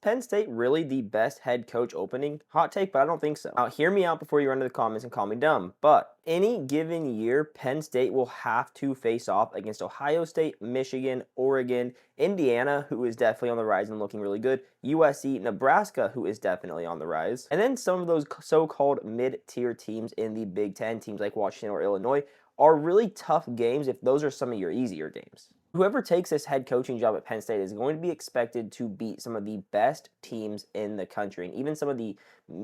Penn State really the best head coach opening? Hot take, but I don't think so. Now, hear me out before you run to the comments and call me dumb. But any given year, Penn State will have to face off against Ohio State, Michigan, Oregon, Indiana, who is definitely on the rise and looking really good, USC, Nebraska, who is definitely on the rise, and then some of those so-called mid-tier teams in the Big Ten, teams like Washington or Illinois, are really tough games if those are some of your easier games. Whoever takes this head coaching job at Penn State is going to be expected to beat some of the best teams in the country, and even some of the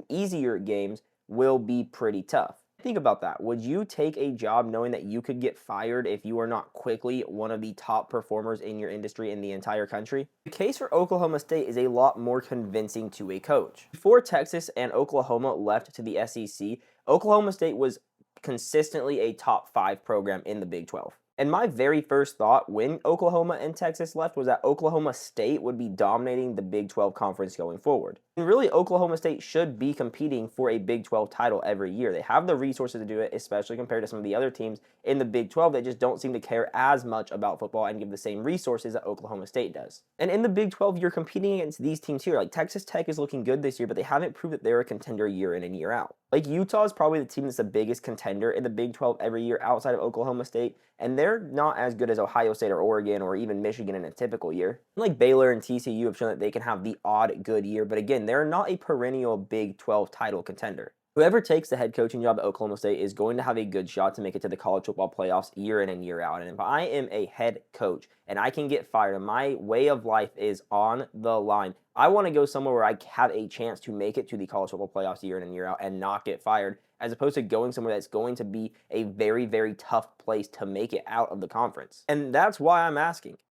easier games will be pretty tough. Think about that. Would you take a job knowing that you could get fired if you are not quickly one of the top performers in your industry in the entire country? The case for Oklahoma State is a lot more convincing to a coach. Before Texas and Oklahoma left to the SEC, Oklahoma State was consistently a top 5 program in the Big 12. And my very first thought when Oklahoma and Texas left was that Oklahoma State would be dominating the Big 12 conference going forward. And really, Oklahoma State should be competing for a Big 12 title every year. They have the resources to do it, especially compared to some of the other teams in the Big 12 that just don't seem to care as much about football and give the same resources that Oklahoma State does. And in the Big 12, you're competing against these teams here. Like Texas Tech is looking good this year, but they haven't proved that they're a contender year in and year out. Like Utah is probably the team that's the biggest contender in the Big 12 every year outside of Oklahoma State, and they're not as good as Ohio State or Oregon or even Michigan in a typical year. Like Baylor and TCU have shown that they can have the odd good year, but again, they're not a perennial Big 12 title contender. Whoever takes the head coaching job at Oklahoma State is going to have a good shot to make it to the college football playoffs year in and year out. And if I am a head coach and I can get fired and my way of life is on the line, I want to go somewhere where I have a chance to make it to the college football playoffs year in and year out and not get fired, as opposed to going somewhere that's going to be a very, very tough place to make it out of the conference. And that's why I'm asking,